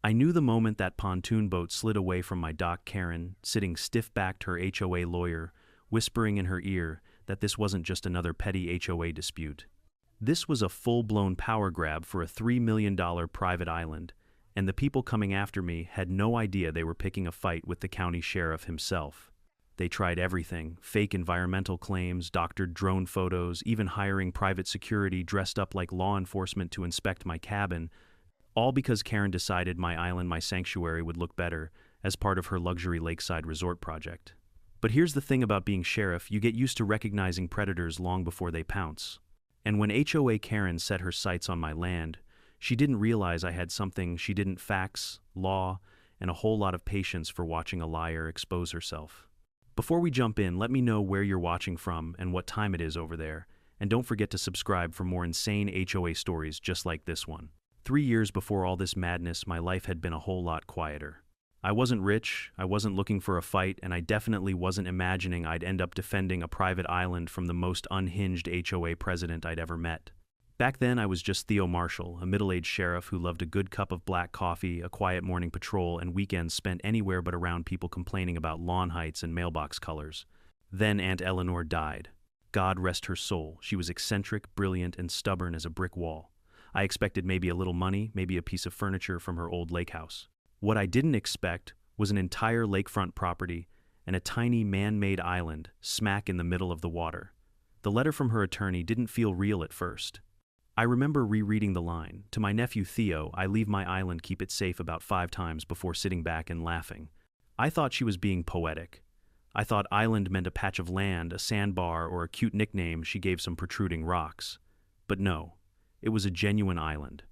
I knew the moment that pontoon boat slid away from my dock. Karen, sitting stiff-backed, her HOA lawyer, whispering in her ear that this wasn't just another petty HOA dispute. This was a full-blown power grab for a $3 million private island, and the people coming after me had no idea they were picking a fight with the county sheriff himself. They tried everything: fake environmental claims, doctored drone photos, even hiring private security dressed up like law enforcement to inspect my cabin, all because Karen decided my island, my sanctuary, would look better as part of her luxury lakeside resort project. But here's the thing about being sheriff: you get used to recognizing predators long before they pounce. And when HOA Karen set her sights on my land, she didn't realize I had something she didn't: facts, law, and a whole lot of patience for watching a liar expose herself. Before we jump in, let me know where you're watching from and what time it is over there, and don't forget to subscribe for more insane HOA stories just like this one. 3 years before all this madness, my life had been a whole lot quieter. I wasn't rich, I wasn't looking for a fight, and I definitely wasn't imagining I'd end up defending a private island from the most unhinged HOA president I'd ever met. Back then, I was just Theo Marshall, a middle-aged sheriff who loved a good cup of black coffee, a quiet morning patrol, and weekends spent anywhere but around people complaining about lawn heights and mailbox colors. Then Aunt Eleanor died. God rest her soul. She was eccentric, brilliant, and stubborn as a brick wall. I expected maybe a little money, maybe a piece of furniture from her old lake house. What I didn't expect was an entire lakefront property and a tiny man-made island smack in the middle of the water. The letter from her attorney didn't feel real at first. I remember rereading the line, "To my nephew Theo, I leave my island, keep it safe," about 5 times before sitting back and laughing. I thought she was being poetic. I thought island meant a patch of land, a sandbar, or a cute nickname she gave some protruding rocks. But no. It was a genuine island,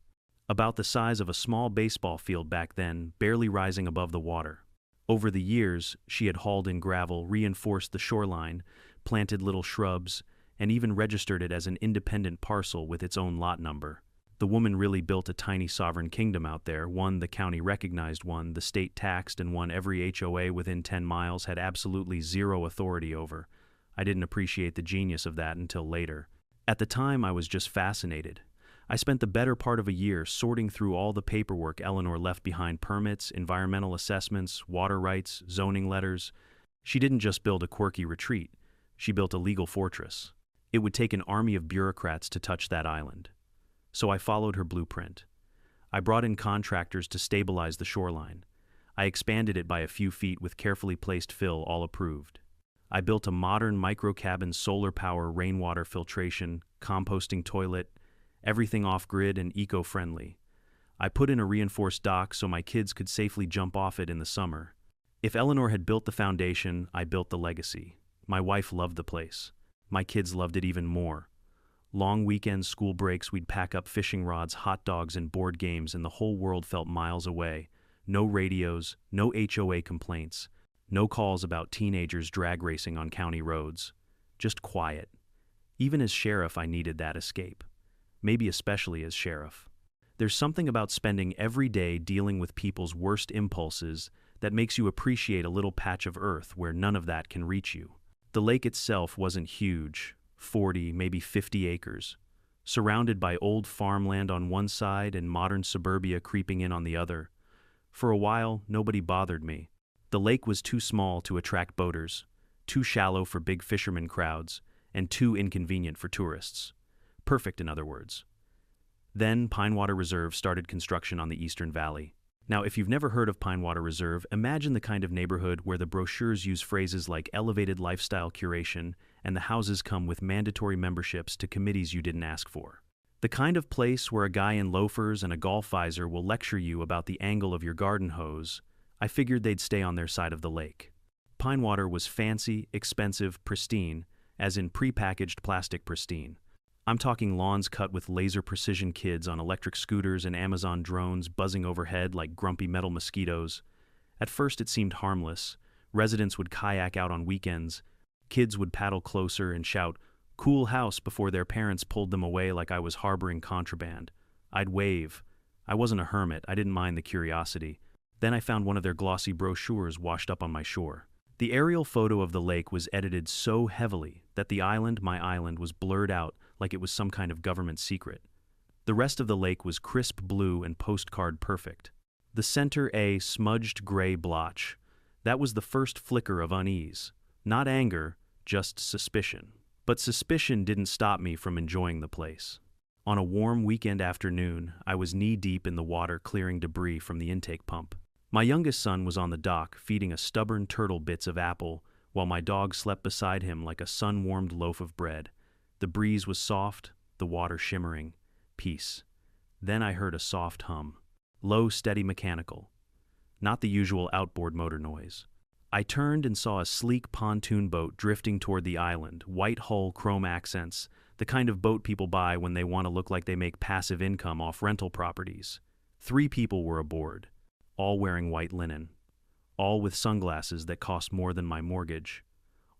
about the size of a small baseball field back then, barely rising above the water. Over the years, she had hauled in gravel, reinforced the shoreline, planted little shrubs, and even registered it as an independent parcel with its own lot number. The woman really built a tiny sovereign kingdom out there, one the county recognized, one the state taxed, and one every HOA within 10 miles had absolutely zero authority over. I didn't appreciate the genius of that until later. At the time, I was just fascinated. I spent the better part of a year sorting through all the paperwork Eleanor left behind: permits, environmental assessments, water rights, zoning letters. She didn't just build a quirky retreat, she built a legal fortress. It would take an army of bureaucrats to touch that island. So I followed her blueprint. I brought in contractors to stabilize the shoreline. I expanded it by a few feet with carefully placed fill, all approved. I built a modern micro-cabin, solar power, rainwater filtration, composting toilet, everything off-grid and eco-friendly. I put in a reinforced dock so my kids could safely jump off it in the summer. If Eleanor had built the foundation, I built the legacy. My wife loved the place. My kids loved it even more. Long weekends, school breaks, we'd pack up fishing rods, hot dogs, and board games, and the whole world felt miles away. No radios, no HOA complaints, no calls about teenagers drag racing on county roads. Just quiet. Even as sheriff, I needed that escape. Maybe especially as sheriff. There's something about spending every day dealing with people's worst impulses that makes you appreciate a little patch of earth where none of that can reach you. The lake itself wasn't huge, 40, maybe 50 acres, surrounded by old farmland on one side and modern suburbia creeping in on the other. For a while, nobody bothered me. The lake was too small to attract boaters, too shallow for big fishermen crowds, and too inconvenient for tourists. Perfect, in other words. Then Pine Water Reserve started construction on the Eastern Valley. Now, if you've never heard of Pine Water Reserve, imagine the kind of neighborhood where the brochures use phrases like elevated lifestyle curation, and the houses come with mandatory memberships to committees you didn't ask for. The kind of place where a guy in loafers and a golf visor will lecture you about the angle of your garden hose. I figured they'd stay on their side of the lake. Pine Water was fancy, expensive, pristine, as in prepackaged plastic pristine. I'm talking lawns cut with laser precision kids on electric scooters and Amazon drones buzzing overhead like grumpy metal mosquitoes. At first it seemed harmless. Residents would kayak out on weekends. Kids would paddle closer and shout, "Cool house," before their parents pulled them away like I was harboring contraband. I'd wave. I wasn't a hermit, I didn't mind the curiosity. Then I found one of their glossy brochures washed up on my shore. The aerial photo of the lake was edited so heavily that the island, my island, was blurred out like it was some kind of government secret. The rest of the lake was crisp blue and postcard perfect. The center a smudged gray blotch. That was the first flicker of unease. Not anger, just suspicion. But suspicion didn't stop me from enjoying the place. On a warm weekend afternoon, I was knee-deep in the water clearing debris from the intake pump. My youngest son was on the dock feeding a stubborn turtle bits of apple, while my dog slept beside him like a sun-warmed loaf of bread. The breeze was soft, the water shimmering. Peace. Then I heard a soft hum. Low, steady mechanical. Not the usual outboard motor noise. I turned and saw a sleek pontoon boat drifting toward the island, white hull, chrome accents, the kind of boat people buy when they want to look like they make passive income off rental properties. 3 people were aboard, all wearing white linen, all with sunglasses that cost more than my mortgage,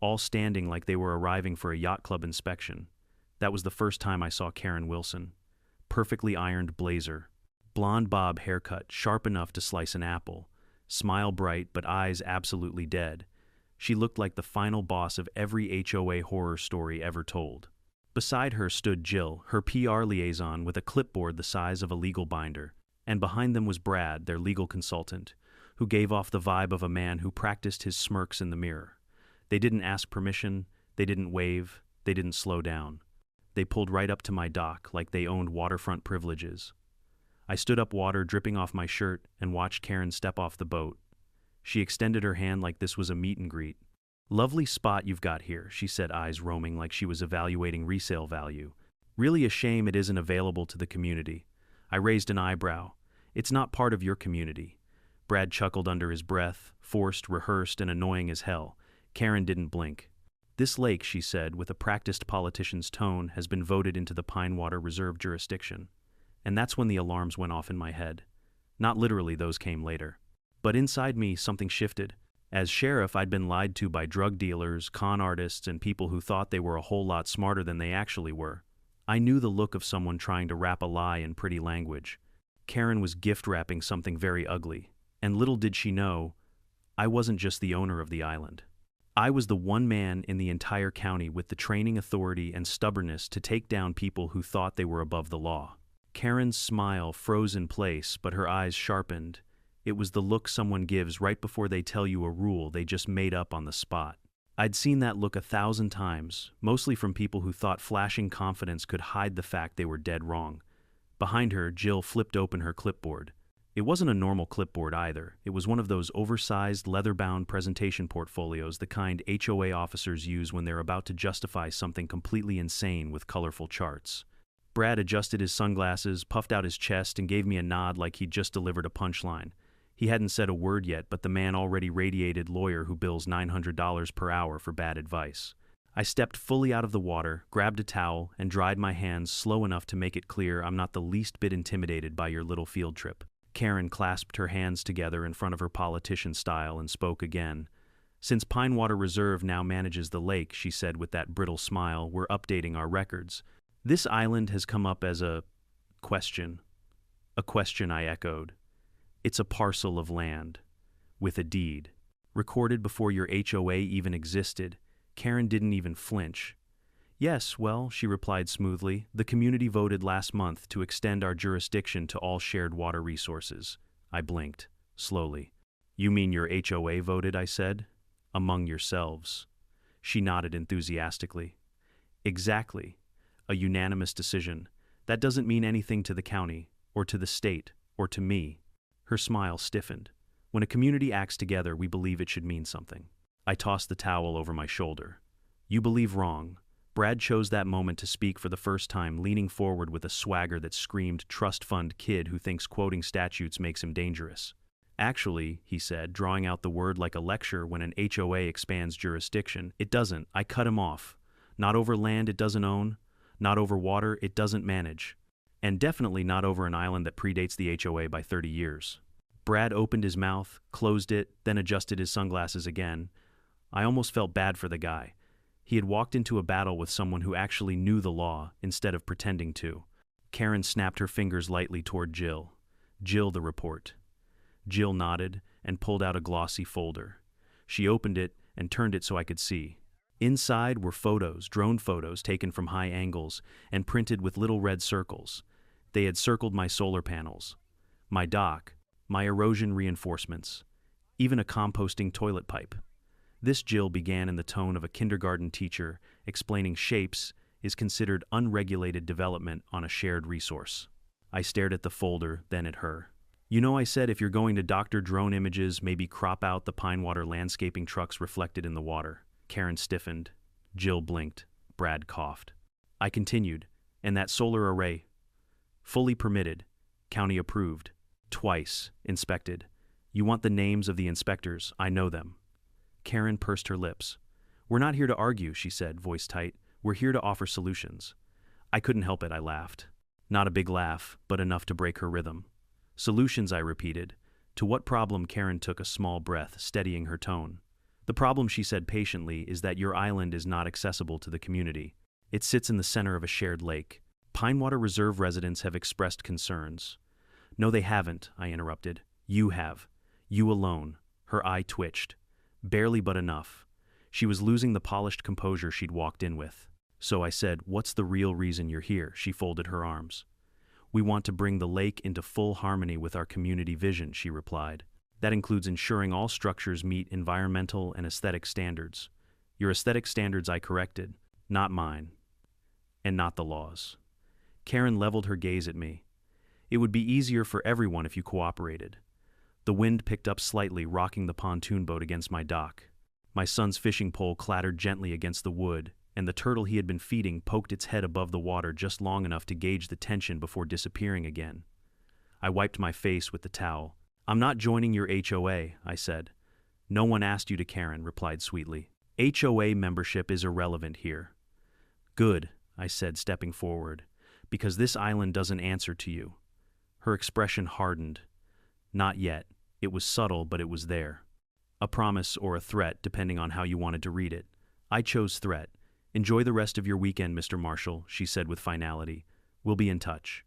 all standing like they were arriving for a yacht club inspection. That was the first time I saw Karen Wilson. Perfectly ironed blazer, blonde bob haircut sharp enough to slice an apple, smile bright but eyes absolutely dead. She looked like the final boss of every HOA horror story ever told. Beside her stood Jill, her PR liaison, with a clipboard the size of a legal binder, and behind them was Brad, their legal consultant, who gave off the vibe of a man who practiced his smirks in the mirror. They didn't ask permission, they didn't wave, they didn't slow down. They pulled right up to my dock like they owned waterfront privileges. I stood up, water dripping off my shirt, and watched Karen step off the boat. She extended her hand like this was a meet and greet. "Lovely spot you've got here," she said, eyes roaming like she was evaluating resale value. "Really a shame it isn't available to the community." I raised an eyebrow. "It's not part of your community." Brad chuckled under his breath, forced, rehearsed, and annoying as hell. Karen didn't blink. "This lake," she said, with a practiced politician's tone, "has been voted into the Pine Water Reserve jurisdiction." And that's when the alarms went off in my head. Not literally, those came later. But inside me, something shifted. As sheriff, I'd been lied to by drug dealers, con artists, and people who thought they were a whole lot smarter than they actually were. I knew the look of someone trying to wrap a lie in pretty language. Karen was gift-wrapping something very ugly. And little did she know, I wasn't just the owner of the island. I was the one man in the entire county with the training, authority, and stubbornness to take down people who thought they were above the law. Karen's smile froze in place, but her eyes sharpened. It was the look someone gives right before they tell you a rule they just made up on the spot. I'd seen that look 1,000 times, mostly from people who thought flashing confidence could hide the fact they were dead wrong. Behind her, Jill flipped open her clipboard. It wasn't a normal clipboard either. It was one of those oversized, leather-bound presentation portfolios, the kind HOA officers use when they're about to justify something completely insane with colorful charts. Brad adjusted his sunglasses, puffed out his chest, and gave me a nod like he'd just delivered a punchline. He hadn't said a word yet, but the man already radiated lawyer who bills $900 per hour for bad advice. I stepped fully out of the water, grabbed a towel, and dried my hands slow enough to make it clear I'm not the least bit intimidated by your little field trip. Karen clasped her hands together in front of her politician style and spoke again. "Since Pine Water Reserve now manages the lake," she said with that brittle smile, "we're updating our records. This island has come up as a question." "A question," I echoed. "It's a parcel of land. With a deed. Recorded before your HOA even existed." Karen didn't even flinch. "Yes, well," she replied smoothly, "the community voted last month to extend our jurisdiction to all shared water resources." I blinked, slowly. "You mean your HOA voted?" I said. "Among yourselves." She nodded enthusiastically. "Exactly. A unanimous decision. That doesn't mean anything to the county, or to the state, or to me." Her smile stiffened. "When a community acts together, we believe it should mean something." I tossed the towel over my shoulder. "You believe wrong." Brad chose that moment to speak for the first time, leaning forward with a swagger that screamed trust fund kid who thinks quoting statutes makes him dangerous. "Actually," he said, drawing out the word like a lecture when an HOA expands jurisdiction, "it doesn't." I cut him off. "Not over land it doesn't own. Not over water it doesn't manage. And definitely not over an island that predates the HOA by 30 years. Brad opened his mouth, closed it, then adjusted his sunglasses again. I almost felt bad for the guy. He had walked into a battle with someone who actually knew the law instead of pretending to. Karen snapped her fingers lightly toward Jill. "Jill, the report." Jill nodded and pulled out a glossy folder. She opened it and turned it so I could see. Inside were photos, drone photos taken from high angles and printed with little red circles. They had circled my solar panels, my dock, my erosion reinforcements, even a composting toilet pipe. This Jill began in the tone of a kindergarten teacher explaining shapes is considered unregulated development on a shared resource. I stared at the folder, then at her. You know, I said if you're going to doctor drone images, maybe crop out the Pinewater landscaping trucks reflected in the water. Karen stiffened. Jill blinked. Brad coughed. I continued, and that solar array? Fully permitted. County approved. Twice. Inspected. You want the names of the inspectors? I know them. Karen pursed her lips. We're not here to argue, she said, voice tight. We're here to offer solutions. I couldn't help it, I laughed. Not a big laugh, but enough to break her rhythm. Solutions, I repeated. To what problem? Karen took a small breath, steadying her tone. The problem, she said patiently, is that your island is not accessible to the community. It sits in the center of a shared lake. Pinewater Reserve residents have expressed concerns. No, they haven't, I interrupted. You have. You alone. Her eye twitched. Barely, but enough. She was losing the polished composure she'd walked in with. So I said, what's the real reason you're here? She folded her arms. We want to bring the lake into full harmony with our community vision, she replied. That includes ensuring all structures meet environmental and aesthetic standards. Your aesthetic standards, I corrected, not mine. And not the laws. Karen leveled her gaze at me. It would be easier for everyone if you cooperated. The wind picked up slightly, rocking the pontoon boat against my dock. My son's fishing pole clattered gently against the wood, and the turtle he had been feeding poked its head above the water just long enough to gauge the tension before disappearing again. I wiped my face with the towel. I'm not joining your HOA, I said. No one asked you to, Karen replied sweetly. HOA membership is irrelevant here. Good, I said, stepping forward, because this island doesn't answer to you. Her expression hardened. Not yet. It was subtle, but it was there. A promise or a threat, depending on how you wanted to read it. I chose threat. Enjoy the rest of your weekend, Mr. Marshall, she said with finality. We'll be in touch.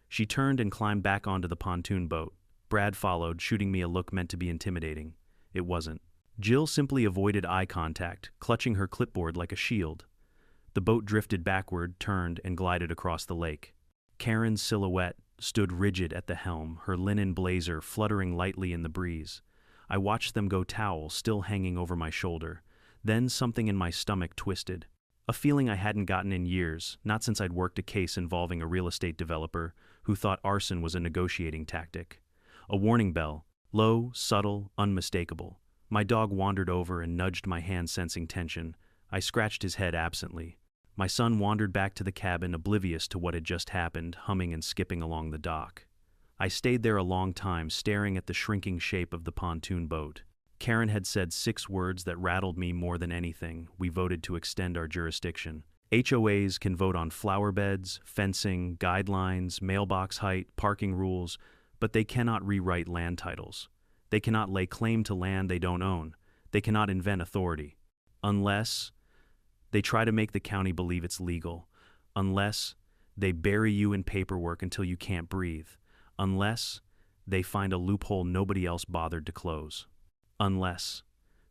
She turned and climbed back onto the pontoon boat. Brad followed, shooting me a look meant to be intimidating. It wasn't. Jill simply avoided eye contact, clutching her clipboard like a shield. The boat drifted backward, turned, and glided across the lake. Karen's silhouette stood rigid at the helm, her linen blazer fluttering lightly in the breeze. I watched them go, towel still hanging over my shoulder. Then something in my stomach twisted. A feeling I hadn't gotten in years, not since I'd worked a case involving a real estate developer who thought arson was a negotiating tactic. A warning bell, low, subtle, unmistakable. My dog wandered over and nudged my hand, sensing tension. I scratched his head absently. My son wandered back to the cabin, oblivious to what had just happened, humming and skipping along the dock. I stayed there a long time, staring at the shrinking shape of the pontoon boat. Karen had said 6 words that rattled me more than anything. We voted to extend our jurisdiction. HOAs can vote on flower beds, fencing, guidelines, mailbox height, parking rules, but they cannot rewrite land titles. They cannot lay claim to land they don't own. They cannot invent authority. Unless they try to make the county believe it's legal. Unless they bury you in paperwork until you can't breathe. Unless they find a loophole nobody else bothered to close. Unless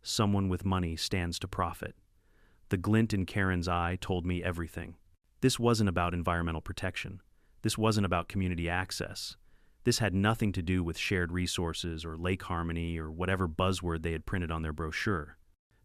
someone with money stands to profit. The glint in Karen's eye told me everything. This wasn't about environmental protection. This wasn't about community access. This had nothing to do with shared resources or lake harmony or whatever buzzword they had printed on their brochure.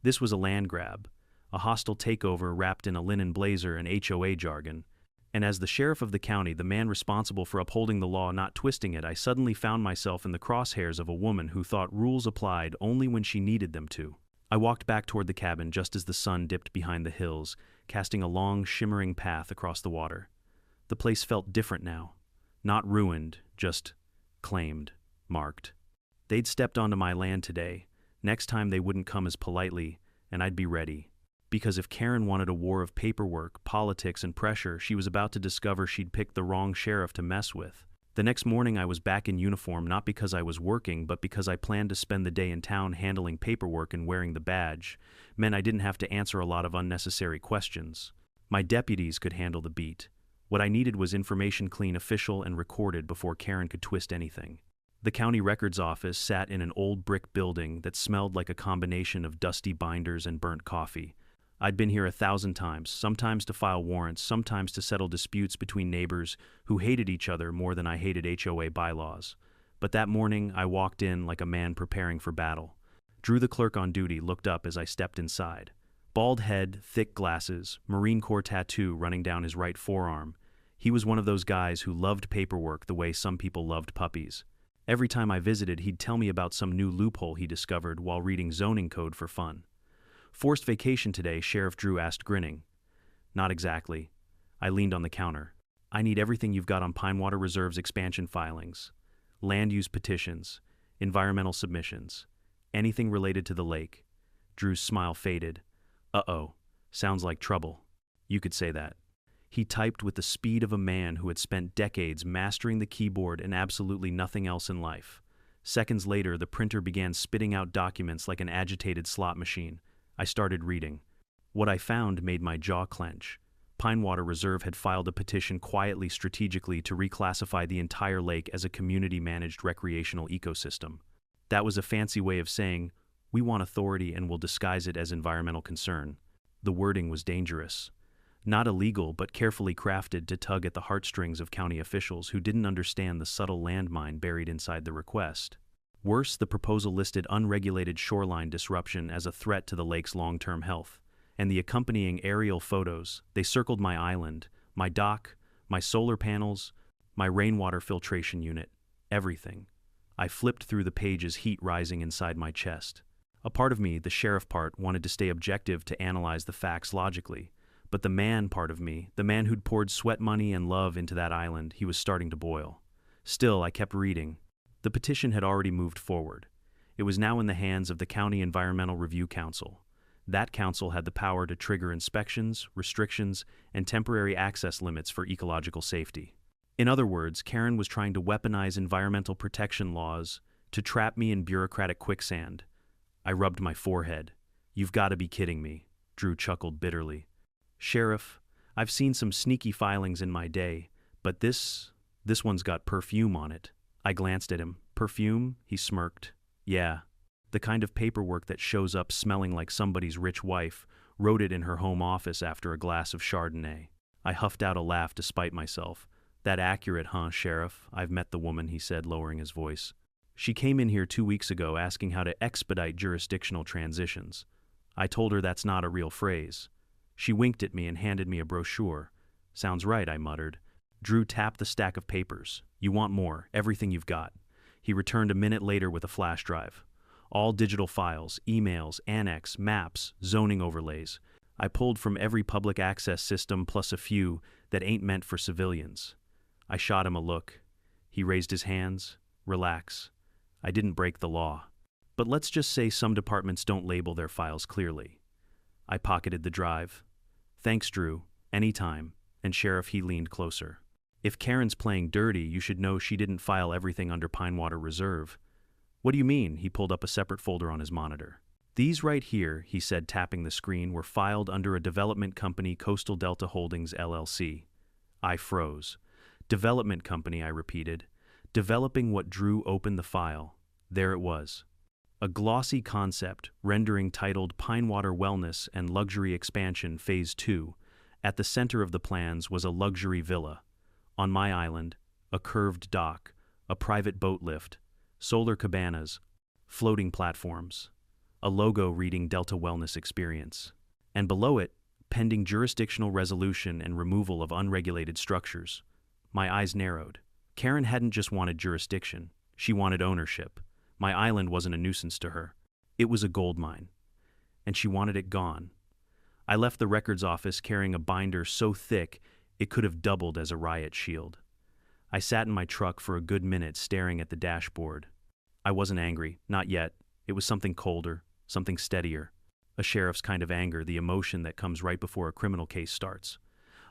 This was a land grab, a hostile takeover wrapped in a linen blazer and HOA jargon. And as the sheriff of the county, the man responsible for upholding the law, not twisting it, I suddenly found myself in the crosshairs of a woman who thought rules applied only when she needed them to. I walked back toward the cabin just as the sun dipped behind the hills, casting a long, shimmering path across the water. The place felt different now. Not ruined, just claimed, marked. They'd stepped onto my land today. Next time they wouldn't come as politely, and I'd be ready. Because if Karen wanted a war of paperwork, politics, and pressure, she was about to discover she'd picked the wrong sheriff to mess with. The next morning I was back in uniform, not because I was working, but because I planned to spend the day in town handling paperwork, and wearing the badge meant I didn't have to answer a lot of unnecessary questions. My deputies could handle the beat. What I needed was information clean, official, and recorded before Karen could twist anything. The county records office sat in an old brick building that smelled like a combination of dusty binders and burnt coffee. I'd been here 1,000 times, sometimes to file warrants, sometimes to settle disputes between neighbors who hated each other more than I hated HOA bylaws. But that morning, I walked in like a man preparing for battle. Drew, the clerk on duty, looked up as I stepped inside. Bald head, thick glasses, Marine Corps tattoo running down his right forearm. He was one of those guys who loved paperwork the way some people loved puppies. Every time I visited, he'd tell me about some new loophole he discovered while reading zoning code for fun. "Forced vacation today?" Sheriff Drew asked, grinning. "Not exactly." I leaned on the counter. "I need everything you've got on Pine Water Reserve's expansion filings, land use petitions, environmental submissions, anything related to the lake." Drew's smile faded. "Uh-oh, sounds like trouble." "You could say that." He typed with the speed of a man who had spent decades mastering the keyboard and absolutely nothing else in life. Seconds later, the printer began spitting out documents like an agitated slot machine. I started reading. What I found made my jaw clench. Pine Water Reserve had filed a petition quietly, strategically, to reclassify the entire lake as a community-managed recreational ecosystem. That was a fancy way of saying, "We want authority and will disguise it as environmental concern." The wording was dangerous. Not illegal, but carefully crafted to tug at the heartstrings of county officials who didn't understand the subtle landmine buried inside the request. Worse, the proposal listed unregulated shoreline disruption as a threat to the lake's long-term health. And the accompanying aerial photos, they circled my island, my dock, my solar panels, my rainwater filtration unit, everything. I flipped through the pages, heat rising inside my chest. A part of me, the sheriff part, wanted to stay objective, to analyze the facts logically. But the man part of me, the man who'd poured sweat, money, and love into that island, he was starting to boil. Still, I kept reading. The petition had already moved forward. It was now in the hands of the County Environmental Review Council. That council had the power to trigger inspections, restrictions, and temporary access limits for ecological safety. In other words, Karen was trying to weaponize environmental protection laws to trap me in bureaucratic quicksand. I rubbed my forehead. "You've got to be kidding me," Drew chuckled bitterly. "Sheriff, I've seen some sneaky filings in my day, but this one's got perfume on it." I glanced at him. "Perfume?" He smirked. "Yeah. The kind of paperwork that shows up smelling like somebody's rich wife wrote it in her home office after a glass of Chardonnay." I huffed out a laugh despite myself. "That accurate, huh, Sheriff? I've met the woman," he said, lowering his voice. "She came in here 2 weeks ago asking how to expedite jurisdictional transitions. I told her that's not a real phrase. She winked at me and handed me a brochure." "Sounds right," I muttered. Drew tapped the stack of papers. "You want more, everything you've got." He returned a minute later with a flash drive. All digital files, emails, annex, maps, zoning overlays. I pulled from every public access system plus a few that ain't meant for civilians. I shot him a look. He raised his hands. "Relax. I didn't break the law. But let's just say some departments don't label their files clearly." I pocketed the drive. "Thanks, Drew. Anytime." And Sheriff, he leaned closer. "If Karen's playing dirty, you should know she didn't file everything under Pine Water Reserve." "What do you mean?" He pulled up a separate folder on his monitor. "These right here," he said, tapping the screen, "were filed under a development company, Coastal Delta Holdings, LLC. I froze. "Development company," I repeated. Developing what Drew opened the file. There it was. A glossy concept rendering titled Pine Water Wellness and Luxury Expansion Phase 2. At the center of the plans was a luxury villa. On my island, a curved dock, a private boat lift, solar cabanas, floating platforms, a logo reading Delta Wellness Experience. And below it, pending jurisdictional resolution and removal of unregulated structures. My eyes narrowed. Karen hadn't just wanted jurisdiction, she wanted ownership. My island wasn't a nuisance to her. It was a gold mine. And she wanted it gone. I left the records office carrying a binder so thick it could have doubled as a riot shield. I sat in my truck for a good minute staring at the dashboard. I wasn't angry, not yet. It was something colder, something steadier. A sheriff's kind of anger, the emotion that comes right before a criminal case starts.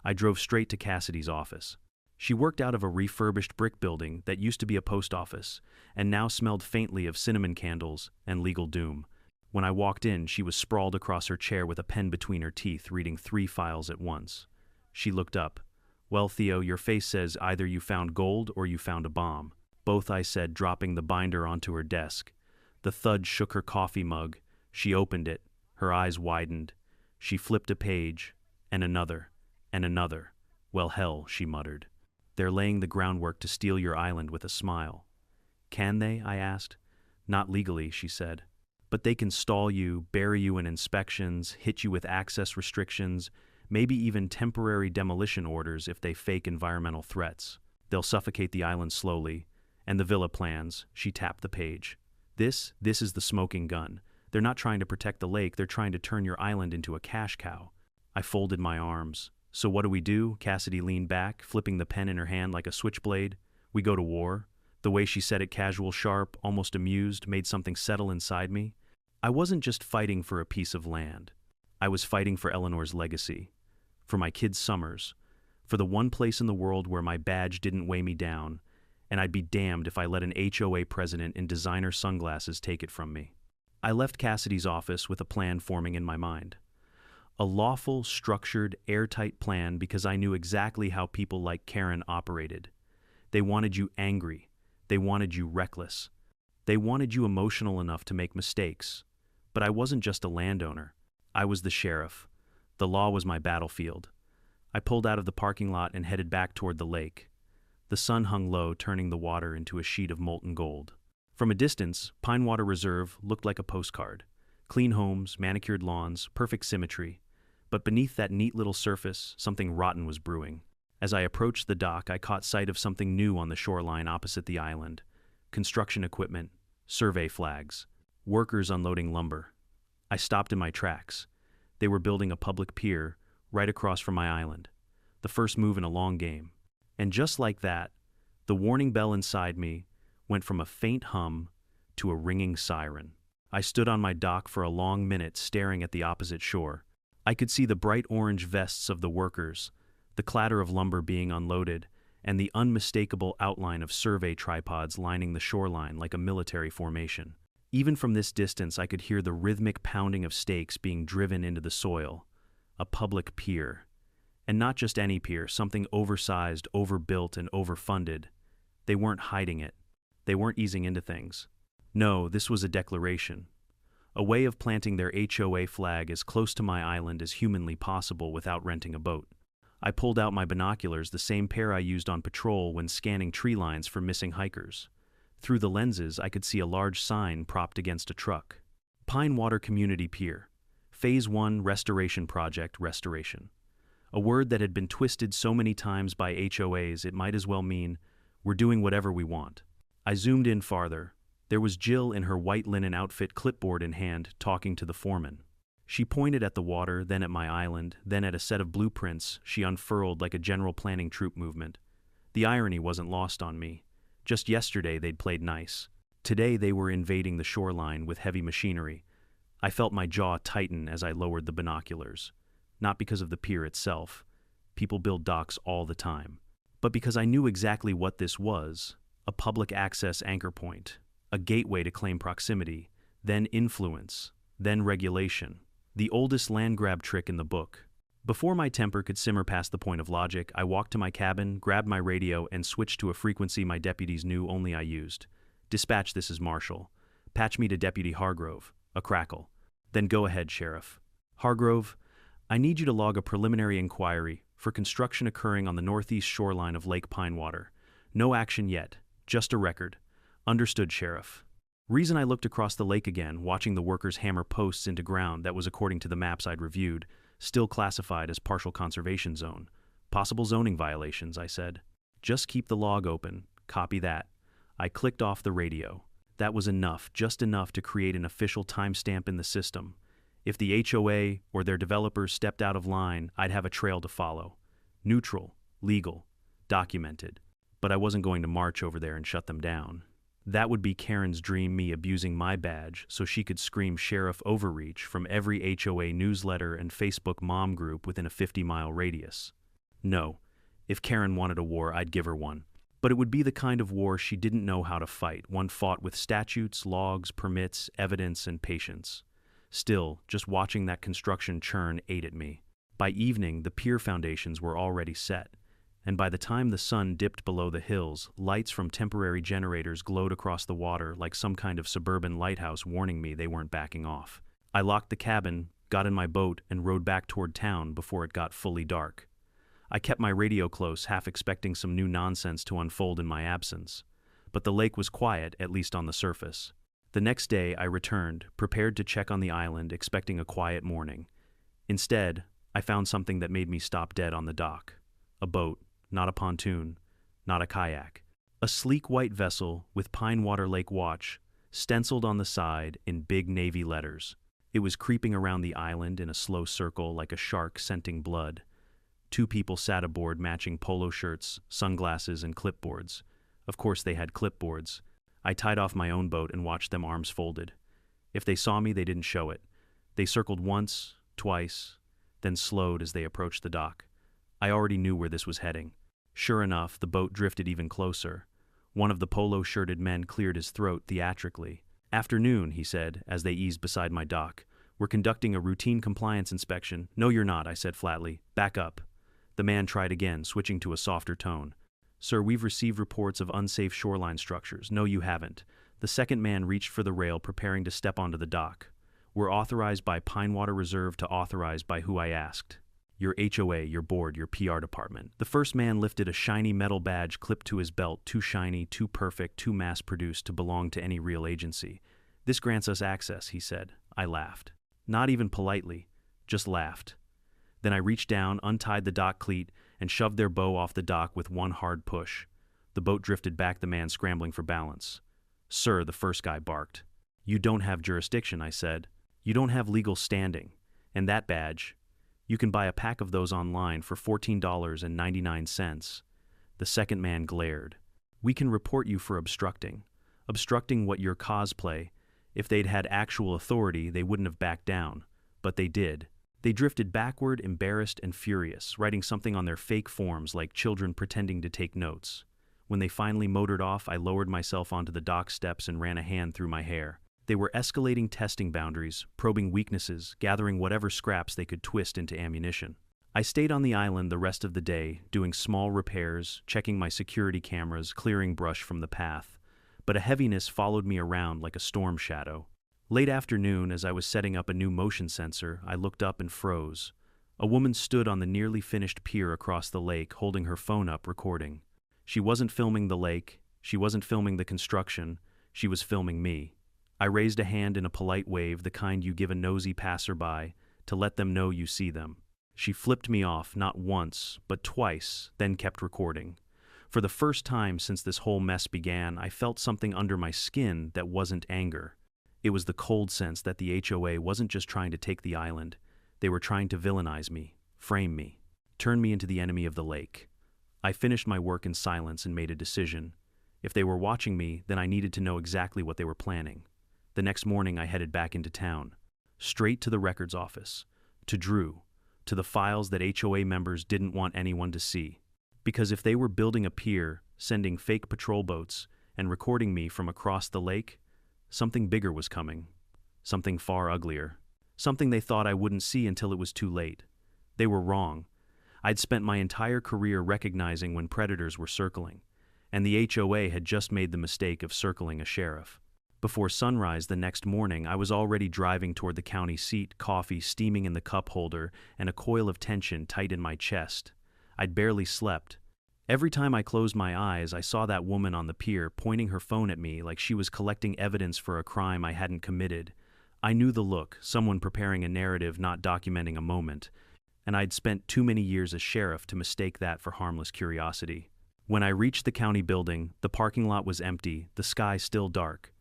I drove straight to Cassidy's office. She worked out of a refurbished brick building that used to be a post office, and now smelled faintly of cinnamon candles and legal doom. When I walked in, she was sprawled across her chair with a pen between her teeth, reading 3 files at once. She looked up. "Well, Theo, your face says either you found gold or you found a bomb." "Both," I said, dropping the binder onto her desk. The thud shook her coffee mug. She opened it. Her eyes widened. She flipped a page, and another, and another. "Well, hell," she muttered. "They're laying the groundwork to steal your island," with a smile. Can they? I asked. Not legally, she said. But they can stall you, bury you in inspections, hit you with access restrictions, maybe even temporary demolition orders if they fake environmental threats. They'll suffocate the island slowly. And the villa plans, she tapped the page. This is the smoking gun. They're not trying to protect the lake, they're trying to turn your island into a cash cow. I folded my arms. So what do? Cassidy leaned back, flipping the pen in her hand like a switchblade. We go to war. The way she said it, casual, sharp, almost amused, made something settle inside me. I wasn't just fighting for a piece of land. I was fighting for Eleanor's legacy, for my kids' summers, for the one place in the world where my badge didn't weigh me down, and I'd be damned if I let an HOA president in designer sunglasses take it from me. I left Cassidy's office with a plan forming in my mind. A lawful, structured, airtight plan because I knew exactly how people like Karen operated. They wanted you angry. They wanted you reckless. They wanted you emotional enough to make mistakes. But I wasn't just a landowner. I was the sheriff. The law was my battlefield. I pulled out of the parking lot and headed back toward the lake. The sun hung low, turning the water into a sheet of molten gold. From a distance, Pine Water Reserve looked like a postcard. Clean homes, manicured lawns, perfect symmetry. But beneath that neat little surface, something rotten was brewing. As I approached the dock, I caught sight of something new on the shoreline opposite the island. Construction equipment, survey flags, workers unloading lumber. I stopped in my tracks. They were building a public pier right across from my island. The first move in a long game. And just like that, the warning bell inside me went from a faint hum to a ringing siren. I stood on my dock for a long minute staring at the opposite shore. I could see the bright orange vests of the workers, the clatter of lumber being unloaded, and the unmistakable outline of survey tripods lining the shoreline like a military formation. Even from this distance, I could hear the rhythmic pounding of stakes being driven into the soil. A public pier. And not just any pier, something oversized, overbuilt, and overfunded. They weren't hiding it. They weren't easing into things. No, this was a declaration. A way of planting their HOA flag as close to my island as humanly possible without renting a boat. I pulled out my binoculars, the same pair I used on patrol when scanning tree lines for missing hikers. Through the lenses, I could see a large sign propped against a truck. Pine Water Community Pier. Phase 1 Restoration Project Restoration. A word that had been twisted so many times by HOAs it might as well mean, we're doing whatever we want. I zoomed in farther. There was Jill in her white linen outfit, clipboard in hand, talking to the foreman. She pointed at the water, then at my island, then at a set of blueprints she unfurled like a general planning troop movement. The irony wasn't lost on me. Just yesterday they'd played nice. Today they were invading the shoreline with heavy machinery. I felt my jaw tighten as I lowered the binoculars. Not because of the pier itself. People build docks all the time. But because I knew exactly what this was. A public access anchor point. A gateway to claim proximity. Then influence. Then regulation. The oldest land grab trick in the book. Before my temper could simmer past the point of logic, I walked to my cabin, grabbed my radio, and switched to a frequency my deputies knew only I used. Dispatch, this is Marshall. Patch me to Deputy Hargrove. A crackle. Then go ahead, Sheriff. Hargrove, I need you to log a preliminary inquiry for construction occurring on the northeast shoreline of Lake Pinewater. No action yet, just a record. Understood, Sheriff. Reason I looked across the lake again, watching the workers hammer posts into ground that was, according to the maps I'd reviewed, still classified as partial conservation zone. Possible zoning violations, I said. Just keep the log open. Copy that. I clicked off the radio. That was enough, just enough to create an official timestamp in the system. If the HOA or their developers stepped out of line, I'd have a trail to follow. Neutral, legal, documented. But I wasn't going to march over there and shut them down. That would be Karen's dream, me abusing my badge so she could scream sheriff overreach from every HOA newsletter and Facebook mom group within a 50-mile radius. No, if Karen wanted a war, I'd give her one. But it would be the kind of war she didn't know how to fight, one fought with statutes, logs, permits, evidence, and patience. Still, just watching that construction churn ate at me. By evening, the pier foundations were already set, and by the time the sun dipped below the hills, lights from temporary generators glowed across the water like some kind of suburban lighthouse warning me they weren't backing off. I locked the cabin, got in my boat, and rode back toward town before it got fully dark. I kept my radio close, half expecting some new nonsense to unfold in my absence. but the lake was quiet, at least on the surface. The next day, I returned, prepared to check on the island, expecting a quiet morning. Instead, I found something that made me stop dead on the dock. A boat, not a pontoon, not a kayak. A sleek white vessel with Pinewater Lake Watch stenciled on the side in big navy letters. It was creeping around the island in a slow circle like a shark scenting blood. 2 people sat aboard matching polo shirts, sunglasses, and clipboards. Of course they had clipboards. I tied off my own boat and watched them, arms folded. If they saw me, they didn't show it. They circled once, twice, then slowed as they approached the dock. I already knew where this was heading. Sure enough, the boat drifted even closer. One of the polo-shirted men cleared his throat theatrically. "Afternoon," he said, as they eased beside my dock. "We're conducting a routine compliance inspection." "No, you're not," I said flatly. "Back up." The man tried again, switching to a softer tone. "Sir, we've received reports of unsafe shoreline structures." "No, you haven't." The second man reached for the rail, preparing to step onto the dock. "We're authorized by Pinewater Reserve to authorize by who I asked. Your HOA, your board, your PR department." The first man lifted a shiny metal badge clipped to his belt, too shiny, too perfect, too mass-produced to belong to any real agency. "This grants us access," he said. I laughed. Not even politely, just laughed. Then I reached down, untied the dock cleat, and shoved their bow off the dock with one hard push. The boat drifted back, the man scrambling for balance. "Sir," the first guy barked. "You don't have jurisdiction," I said. "You don't have legal standing. And that badge, you can buy a pack of those online for $14.99. The second man glared. "We can report you for obstructing. Obstructing what your cosplay. If they'd had actual authority, they wouldn't have backed down. But they did. They drifted backward, embarrassed and furious, writing something on their fake forms like children pretending to take notes. When they finally motored off, I lowered myself onto the dock steps and ran a hand through my hair. They were escalating testing boundaries, probing weaknesses, gathering whatever scraps they could twist into ammunition. I stayed on the island the rest of the day, doing small repairs, checking my security cameras, clearing brush from the path. But a heaviness followed me around like a storm shadow. Late afternoon, as I was setting up a new motion sensor, I looked up and froze. A woman stood on the nearly finished pier across the lake, holding her phone up, recording. She wasn't filming the lake, she wasn't filming the construction, she was filming me. I raised a hand in a polite wave, the kind you give a nosy passerby, to let them know you see them. She flipped me off, not once, but twice, then kept recording. For the first time since this whole mess began, I felt something under my skin that wasn't anger. It was the cold sense that the HOA wasn't just trying to take the island. They were trying to villainize me, frame me, turn me into the enemy of the lake. I finished my work in silence and made a decision. If they were watching me, then I needed to know exactly what they were planning. The next morning, I headed back into town, straight to the records office, to Drew, to the files that HOA members didn't want anyone to see. Because if they were building a pier, sending fake patrol boats, and recording me from across the lake, something bigger was coming. Something far uglier. Something they thought I wouldn't see until it was too late. They were wrong. I'd spent my entire career recognizing when predators were circling, and the HOA had just made the mistake of circling a sheriff. Before sunrise the next morning, I was already driving toward the county seat, coffee steaming in the cup holder, and a coil of tension tight in my chest. I'd barely slept. Every time I closed my eyes, I saw that woman on the pier pointing her phone at me like she was collecting evidence for a crime I hadn't committed. I knew the look, someone preparing a narrative, not documenting a moment. And I'd spent too many years as sheriff to mistake that for harmless curiosity. When I reached the county building, the parking lot was empty, the sky still dark.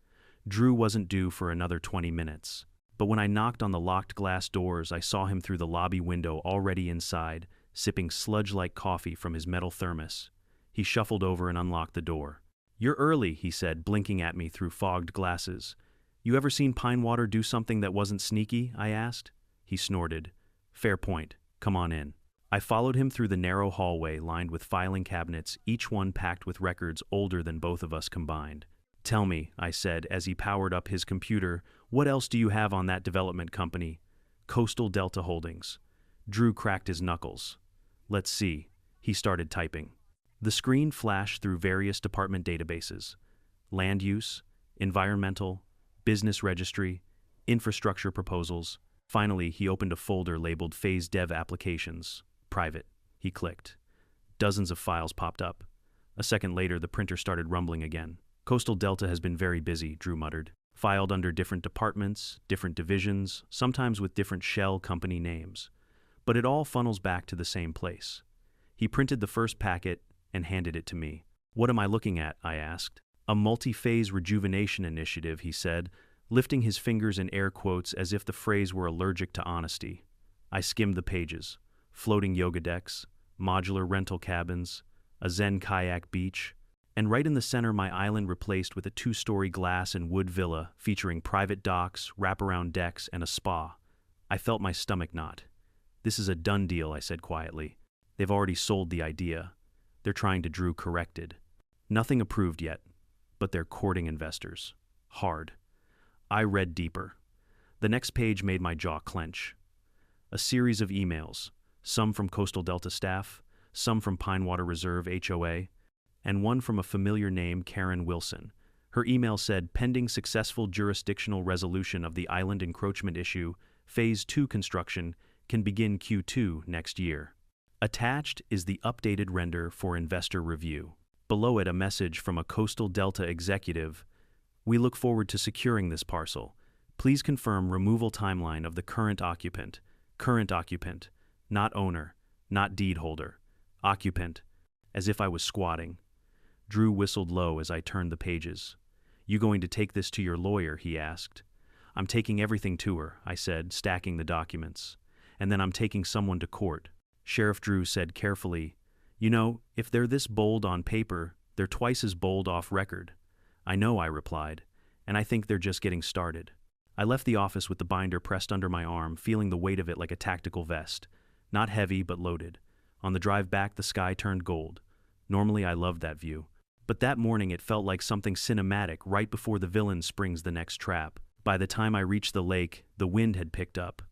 Drew wasn't due for another 20 minutes. But when I knocked on the locked glass doors, I saw him through the lobby window, already inside, sipping sludge-like coffee from his metal thermos. He shuffled over and unlocked the door. "You're early," he said, blinking at me through fogged glasses. "You ever seen Pinewater do something that wasn't sneaky?" I asked. He snorted. "Fair point. Come on in." I followed him through the narrow hallway lined with filing cabinets, each one packed with records older than both of us combined. "Tell me," I said as he powered up his computer, "what else do you have on that development company?" "Coastal Delta Holdings." Drew cracked his knuckles. "Let's see." He started typing. The screen flashed through various department databases. Land use, environmental, business registry, infrastructure proposals. Finally, he opened a folder labeled Phase Dev Applications. Private. He clicked. Dozens of files popped up. A second later, the printer started rumbling again. Coastal Delta has been very busy, Drew muttered. Filed under different departments, different divisions, sometimes with different shell company names. But it all funnels back to the same place. He printed the first packet and handed it to me. What am I looking at? I asked. A multi-phase rejuvenation initiative, he said, lifting his fingers in air quotes as if the phrase were allergic to honesty. I skimmed the pages. Floating yoga decks, modular rental cabins, a Zen kayak beach, and right in the center my island replaced with a 2-story glass and wood villa featuring private docks, wraparound decks, and a spa. I felt my stomach knot. This is a done deal, I said quietly. They've already sold the idea. They're trying to Drew corrected. Nothing approved yet, but they're courting investors. Hard. I read deeper. The next page made my jaw clench. A series of emails, some from Coastal Delta staff, some from Pine Water Reserve HOA, and one from a familiar name, Karen Wilson. Her email said, pending successful jurisdictional resolution of the island encroachment issue, Phase 2 construction can begin Q2 next year. Attached is the updated render for investor review. Below it, a message from a Coastal Delta executive. We look forward to securing this parcel. Please confirm removal timeline of the current occupant. Current occupant, not owner, not deed holder. Occupant, as if I was squatting. Drew whistled low as I turned the pages. You going to take this to your lawyer? He asked. I'm taking everything to her, I said, stacking the documents. And then I'm taking someone to court. Sheriff Drew said carefully, You know, if they're this bold on paper, they're twice as bold off record. I know, I replied, and I think they're just getting started. I left the office with the binder pressed under my arm, feeling the weight of it like a tactical vest. Not heavy, but loaded. On the drive back, the sky turned gold. Normally, I loved that view. But that morning, it felt like something cinematic right before the villain springs the next trap. By the time I reached the lake, the wind had picked up.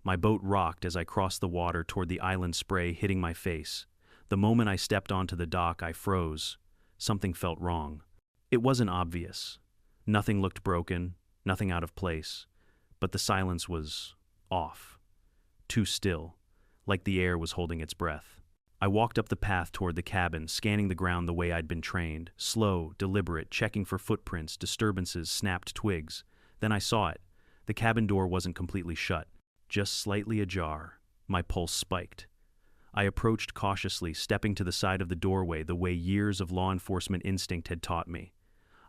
My boat rocked as I crossed the water toward the island spray hitting my face. The moment I stepped onto the dock, I froze. Something felt wrong. It wasn't obvious. Nothing looked broken, nothing out of place. But the silence was off. Too still, like the air was holding its breath. I walked up the path toward the cabin, scanning the ground the way I'd been trained. Slow, deliberate, checking for footprints, disturbances, snapped twigs. Then I saw it. The cabin door wasn't completely shut, just slightly ajar. My pulse spiked. I approached cautiously, stepping to the side of the doorway the way years of law enforcement instinct had taught me.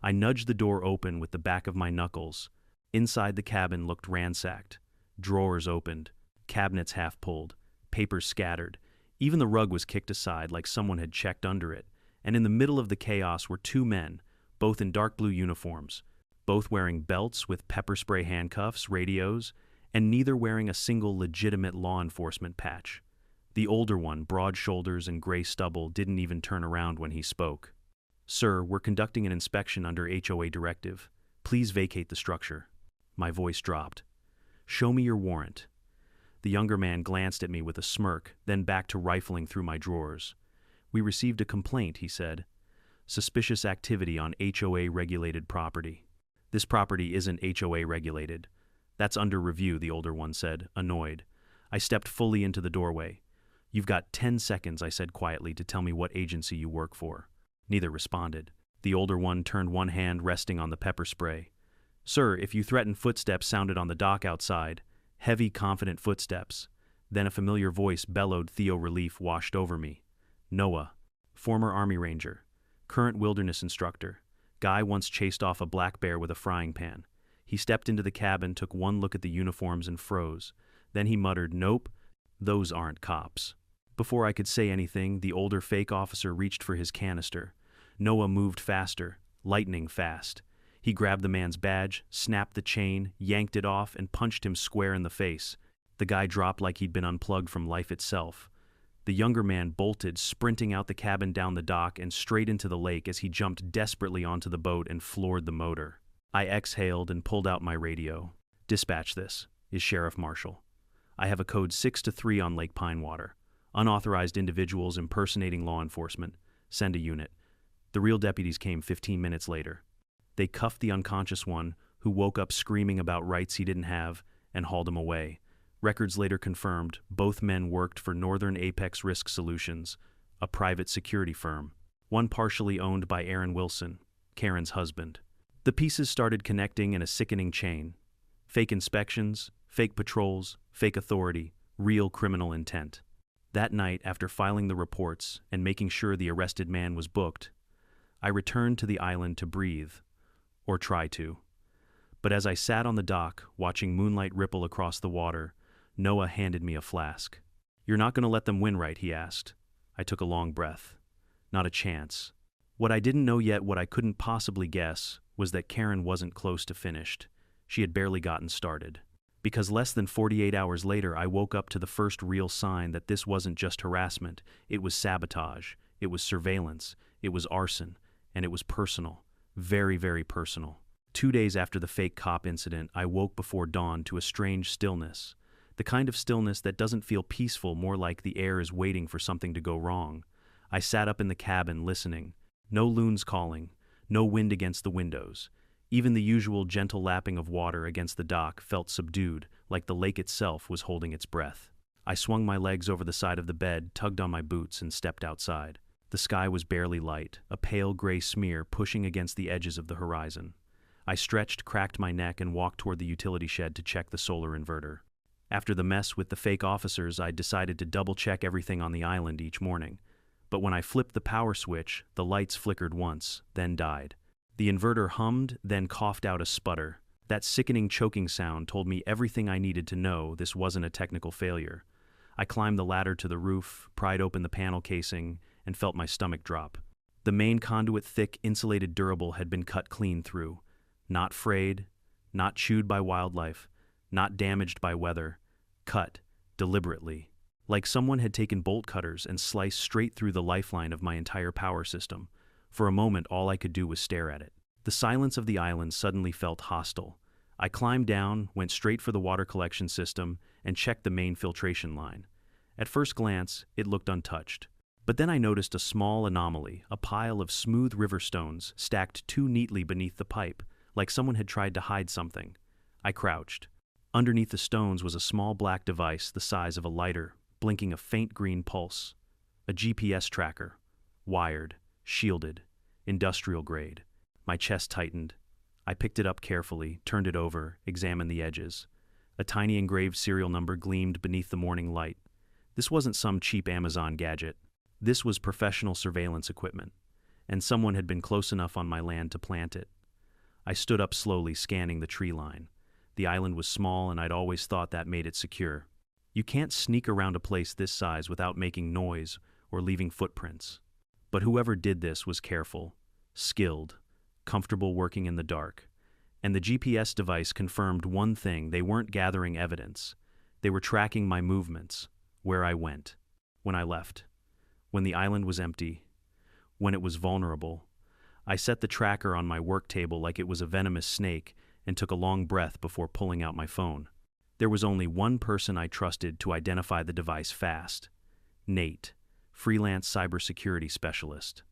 I nudged the door open with the back of my knuckles. Inside the cabin looked ransacked. Drawers opened, cabinets half pulled, papers scattered. Even the rug was kicked aside like someone had checked under it, and in the middle of the chaos were 2 men, both in dark blue uniforms, both wearing belts with pepper spray handcuffs, radios, and neither wearing a single legitimate law enforcement patch. The older one, broad shoulders and gray stubble, didn't even turn around when he spoke. Sir, we're conducting an inspection under HOA directive. Please vacate the structure. My voice dropped. Show me your warrant. The younger man glanced at me with a smirk, then back to rifling through my drawers. We received a complaint, he said. Suspicious activity on HOA-regulated property. This property isn't HOA regulated. That's under review, the older one said, annoyed. I stepped fully into the doorway. You've got 10 seconds, I said quietly, to tell me what agency you work for. Neither responded. The older one turned one hand resting on the pepper spray. Sir, if you threaten, footsteps sounded on the dock outside. Heavy, confident footsteps. Then a familiar voice bellowed. Theo relief washed over me. Noah, former Army Ranger, current wilderness instructor. Guy once chased off a black bear with a frying pan. He stepped into the cabin, took one look at the uniforms and froze. Then he muttered, Nope, those aren't cops. Before I could say anything, the older fake officer reached for his canister. Noah moved faster, lightning fast. He grabbed the man's badge, snapped the chain, yanked it off, and punched him square in the face. The guy dropped like he'd been unplugged from life itself. The younger man bolted, sprinting out the cabin, down the dock, and straight into the lake as he jumped desperately onto the boat and floored the motor. I exhaled and pulled out my radio. Dispatch this, is Sheriff Marshall. I have a code 6-3 on Lake Pine Water. Unauthorized individuals impersonating law enforcement. Send a unit. The real deputies came 15 minutes later. They cuffed the unconscious one, who woke up screaming about rights he didn't have, and hauled him away. Records later confirmed both men worked for Northern Apex Risk Solutions, a private security firm, one partially owned by Aaron Wilson. Karen's husband. The pieces started connecting in a sickening chain. Fake inspections, fake patrols, fake authority, real criminal intent. That night, after filing the reports and making sure the arrested man was booked, I returned to the island to breathe, or try to. But as I sat on the dock, watching moonlight ripple across the water, Noah handed me a flask. "You're not going to let them win, right?" he asked. I took a long breath. Not a chance. What I didn't know yet, what I couldn't possibly guess, was that Karen wasn't close to finished. She had barely gotten started. Because less than 48 hours later, I woke up to the first real sign that this wasn't just harassment, it was sabotage, it was surveillance, it was arson, and it was personal. Very, very personal. 2 days after the fake cop incident, I woke before dawn to a strange stillness. The kind of stillness that doesn't feel peaceful, more like the air is waiting for something to go wrong. I sat up in the cabin listening. No loons calling, no wind against the windows. Even the usual gentle lapping of water against the dock felt subdued, like the lake itself was holding its breath. I swung my legs over the side of the bed, tugged on my boots, and stepped outside. The sky was barely light, a pale gray smear pushing against the edges of the horizon. I stretched, cracked my neck, and walked toward the utility shed to check the solar inverter. After the mess with the fake officers, I decided to double-check everything on the island each morning. But when I flipped the power switch, the lights flickered once, then died. The inverter hummed, then coughed out a sputter. That sickening choking sound told me everything I needed to know this wasn't a technical failure. I climbed the ladder to the roof, pried open the panel casing, and felt my stomach drop. The main conduit, thick, insulated durable, had been cut clean through. Not frayed, not chewed by wildlife, not damaged by weather. Cut, deliberately. Like someone had taken bolt cutters and sliced straight through the lifeline of my entire power system. For a moment, all I could do was stare at it. The silence of the island suddenly felt hostile. I climbed down, went straight for the water collection system, and checked the main filtration line. At first glance, it looked untouched. But then I noticed a small anomaly, a pile of smooth river stones stacked too neatly beneath the pipe, like someone had tried to hide something. I crouched. Underneath the stones was a small black device the size of a lighter, blinking a faint green pulse. A GPS tracker. Wired, shielded, industrial grade. My chest tightened. I picked it up carefully, turned it over, examined the edges. A tiny engraved serial number gleamed beneath the morning light. This wasn't some cheap Amazon gadget. This was professional surveillance equipment, and someone had been close enough on my land to plant it. I stood up slowly, scanning the tree line. The island was small, and I'd always thought that made it secure. You can't sneak around a place this size without making noise or leaving footprints. But whoever did this was careful, skilled, comfortable working in the dark. And the GPS device confirmed one thing: they weren't gathering evidence. They were tracking my movements, where I went, when I left, when the island was empty, when it was vulnerable. I set the tracker on my work table like it was a venomous snake and took a long breath before pulling out my phone. There was only one person I trusted to identify the device fast: Nate, freelance cybersecurity specialist.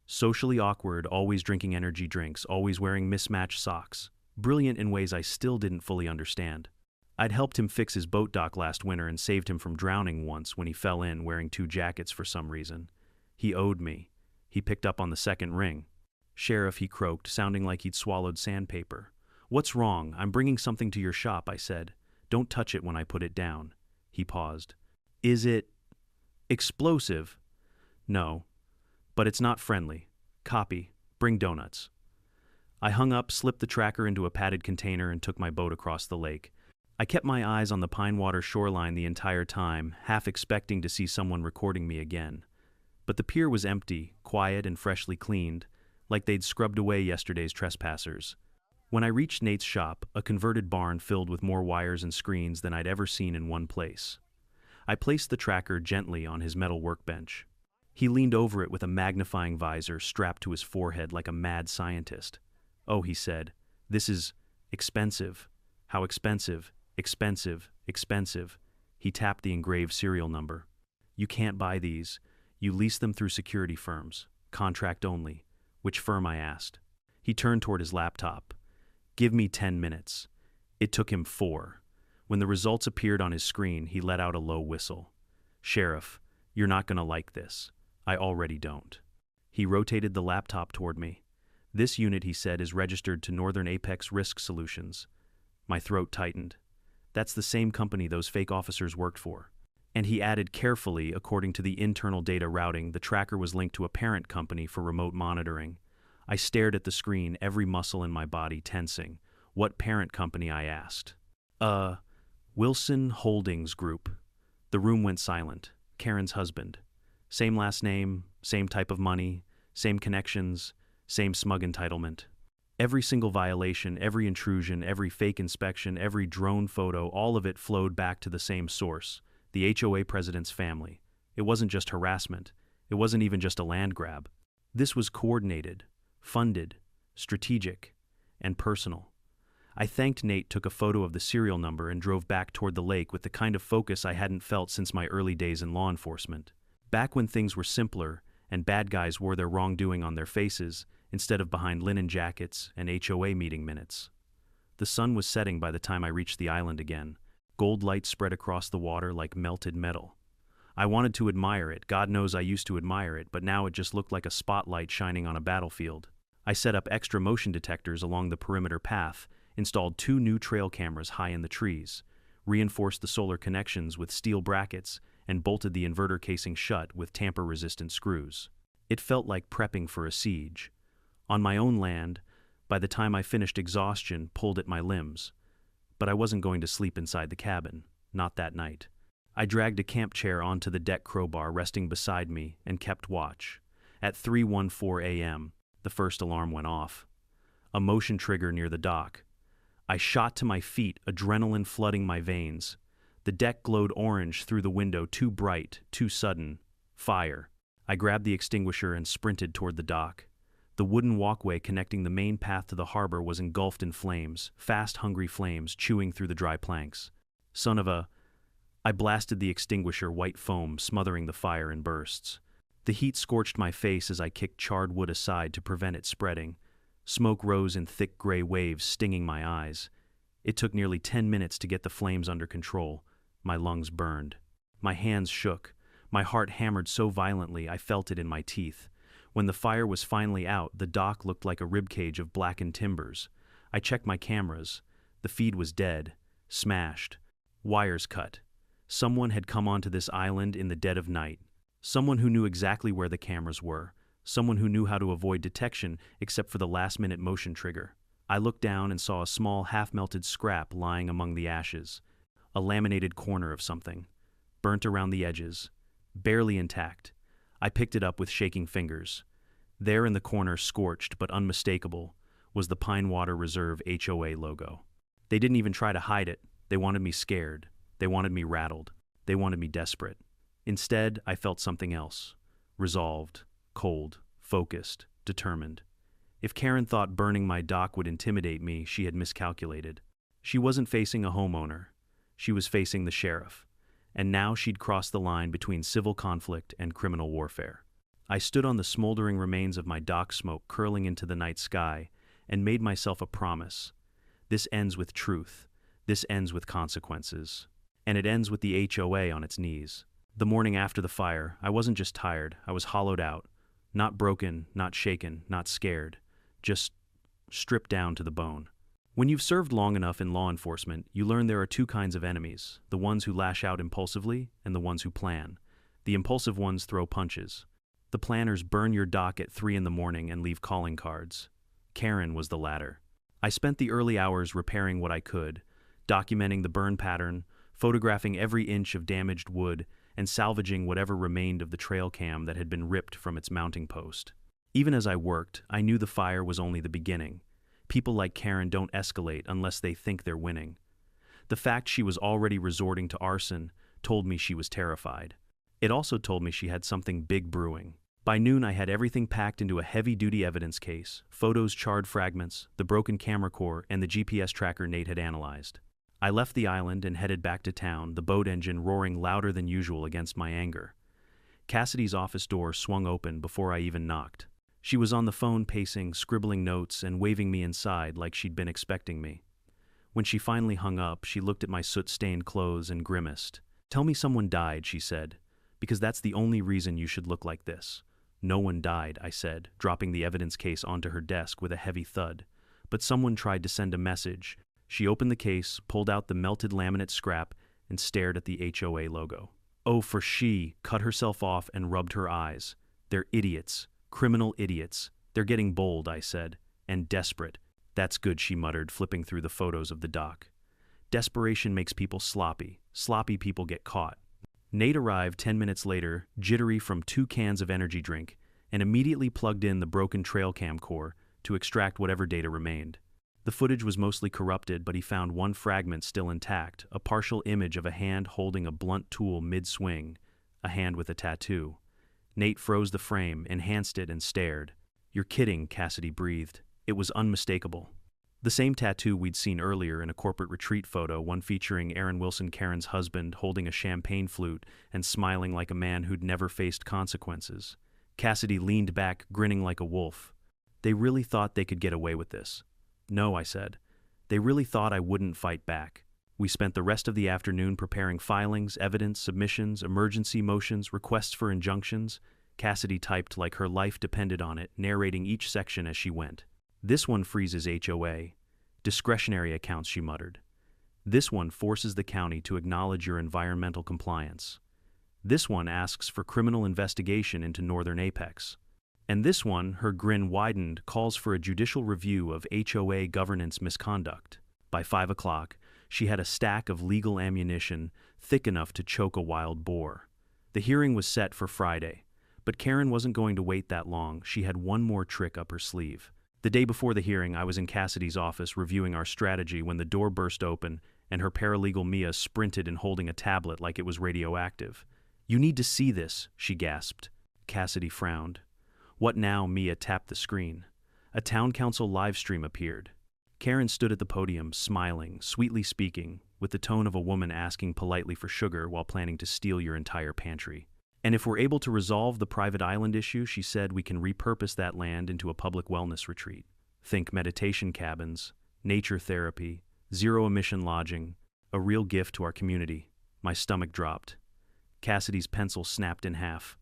Socially awkward, always drinking energy drinks, always wearing mismatched socks. Brilliant in ways I still didn't fully understand. I'd helped him fix his boat dock last winter and saved him from drowning once when he fell in wearing 2 jackets for some reason. He owed me. He picked up on the second ring. "Sheriff," he croaked, sounding like he'd swallowed sandpaper. "What's wrong? I'm bringing something to your shop," I said. "Don't touch it when I put it down." He paused. "Is it explosive?" "No. But it's not friendly. Copy. Bring donuts." I hung up, slipped the tracker into a padded container, and took my boat across the lake. I kept my eyes on the Pinewater shoreline the entire time, half expecting to see someone recording me again. But the pier was empty, quiet and freshly cleaned, like they'd scrubbed away yesterday's trespassers. When I reached Nate's shop, a converted barn filled with more wires and screens than I'd ever seen in one place. I placed the tracker gently on his metal workbench. He leaned over it with a magnifying visor strapped to his forehead like a mad scientist. "Oh," he said, "this is expensive. How expensive? Expensive, expensive." He tapped the engraved serial number. "You can't buy these. You lease them through security firms. Contract only." "Which firm?" I asked. He turned toward his laptop. "Give me 10 minutes. It took him 4. When the results appeared on his screen, he let out a low whistle. "Sheriff, you're not going to like this. I already don't." He rotated the laptop toward me. This unit, he said, is registered to Northern Apex Risk Solutions. My throat tightened. That's the same company those fake officers worked for. And he added carefully, according to the internal data routing, the tracker was linked to a parent company for remote monitoring. I stared at the screen, every muscle in my body tensing. What parent company, I asked. Wilson Holdings Group. The room went silent. Karen's husband. Same last name, same type of money, same connections, same smug entitlement. Every single violation, every intrusion, every fake inspection, every drone photo, all of it flowed back to the same source, the HOA president's family. It wasn't just harassment. It wasn't even just a land grab. This was coordinated, funded, strategic, and personal. I thanked Nate, took a photo of the serial number, and drove back toward the lake with the kind of focus I hadn't felt since my early days in law enforcement. Back when things were simpler and bad guys wore their wrongdoing on their faces instead of behind linen jackets and HOA meeting minutes. The sun was setting by the time I reached the island again. Gold light spread across the water like melted metal. I wanted to admire it. God knows I used to admire it, but now it just looked like a spotlight shining on a battlefield. I set up extra motion detectors along the perimeter path, installed 2 new trail cameras high in the trees, reinforced the solar connections with steel brackets, and bolted the inverter casing shut with tamper-resistant screws. It felt like prepping for a siege. On my own land, by the time I finished, exhaustion pulled at my limbs. But I wasn't going to sleep inside the cabin, not that night. I dragged a camp chair onto the deck crowbar resting beside me and kept watch. At 3:14 a.m., the first alarm went off. A motion trigger near the dock. I shot to my feet, adrenaline flooding my veins. The deck glowed orange through the window, too bright, too sudden. Fire. I grabbed the extinguisher and sprinted toward the dock. The wooden walkway connecting the main path to the harbor was engulfed in flames, fast, hungry flames chewing through the dry planks. Son of a... I blasted the extinguisher, white foam smothering the fire in bursts. The heat scorched my face as I kicked charred wood aside to prevent it spreading. Smoke rose in thick gray waves, stinging my eyes. It took nearly 10 minutes to get the flames under control. My lungs burned. My hands shook. My heart hammered so violently I felt it in my teeth. When the fire was finally out, the dock looked like a ribcage of blackened timbers. I checked my cameras. The feed was dead, smashed, wires cut. Someone had come onto this island in the dead of night. Someone who knew exactly where the cameras were. Someone who knew how to avoid detection except for the last-minute motion trigger. I looked down and saw a small, half-melted scrap lying among the ashes. A laminated corner of something, burnt around the edges, barely intact. I picked it up with shaking fingers. There in the corner, scorched but unmistakable, was the Pine Water Reserve HOA logo. They didn't even try to hide it. They wanted me scared. They wanted me rattled. They wanted me desperate. Instead, I felt something else. Resolved, cold, focused, determined. If Karen thought burning my dock would intimidate me, she had miscalculated. She wasn't facing a homeowner. She was facing the sheriff. And now she'd crossed the line between civil conflict and criminal warfare. I stood on the smoldering remains of my dock, smoke curling into the night sky, and made myself a promise. This ends with truth. This ends with consequences. And it ends with the HOA on its knees. The morning after the fire, I wasn't just tired, I was hollowed out. Not broken, not shaken, not scared. Just stripped down to the bone. When you've served long enough in law enforcement, you learn there are 2 kinds of enemies, the ones who lash out impulsively and the ones who plan. The impulsive ones throw punches. The planners burn your dock at 3 in the morning and leave calling cards. Karen was the latter. I spent the early hours repairing what I could, documenting the burn pattern, photographing every inch of damaged wood, and salvaging whatever remained of the trail cam that had been ripped from its mounting post. Even as I worked, I knew the fire was only the beginning. People like Karen don't escalate unless they think they're winning. The fact she was already resorting to arson told me she was terrified. It also told me she had something big brewing. By noon, I had everything packed into a heavy-duty evidence case, photos, charred fragments, the broken camera core, and the GPS tracker Nate had analyzed. I left the island and headed back to town, the boat engine roaring louder than usual against my anger. Cassidy's office door swung open before I even knocked. She was on the phone pacing, scribbling notes, and waving me inside like she'd been expecting me. When she finally hung up, she looked at my soot-stained clothes and grimaced. "Tell me someone died," she said, "because that's the only reason you should look like this. No one died, I said, dropping the evidence case onto her desk with a heavy thud. But someone tried to send a message. She opened the case, pulled out the melted laminate scrap, and stared at the HOA logo. Oh, for she cut herself off and rubbed her eyes. They're idiots. Criminal idiots. They're getting bold, I said. And desperate. That's good, she muttered, flipping through the photos of the dock. Desperation makes people sloppy. Sloppy people get caught. Nate arrived 10 minutes later, jittery from 2 cans of energy drink, and immediately plugged in the broken trail cam core to extract whatever data remained. The footage was mostly corrupted, but he found one fragment still intact, a partial image of a hand holding a blunt tool mid-swing, a hand with a tattoo. Nate froze the frame, enhanced it, and stared. You're kidding, Cassidy breathed. It was unmistakable. The same tattoo we'd seen earlier in a corporate retreat photo, one featuring Aaron Wilson, Karen's husband, holding a champagne flute and smiling like a man who'd never faced consequences. Cassidy leaned back, grinning like a wolf. They really thought they could get away with this. No, I said. They really thought I wouldn't fight back. We spent the rest of the afternoon preparing filings, evidence, submissions, emergency motions, requests for injunctions. Cassidy typed like her life depended on it, narrating each section as she went. This one freezes HOA. Discretionary accounts, she muttered. This one forces the county to acknowledge your environmental compliance. This one asks for criminal investigation into Northern Apex. And this one, her grin widened, calls for a judicial review of HOA governance misconduct. By 5 o'clock, she had a stack of legal ammunition thick enough to choke a wild boar. The hearing was set for Friday, but Karen wasn't going to wait that long. She had one more trick up her sleeve. The day before the hearing, I was in Cassidy's office reviewing our strategy when the door burst open and her paralegal Mia sprinted in holding a tablet like it was radioactive. You need to see this, she gasped. Cassidy frowned. What now? Mia tapped the screen. A town council live stream appeared. Karen stood at the podium, smiling, sweetly speaking, with the tone of a woman asking politely for sugar while planning to steal your entire pantry. And if we're able to resolve the private island issue, she said, we can repurpose that land into a public wellness retreat. Think meditation cabins, nature therapy, zero-emission lodging, a real gift to our community. My stomach dropped. Cassidy's pencil snapped in half.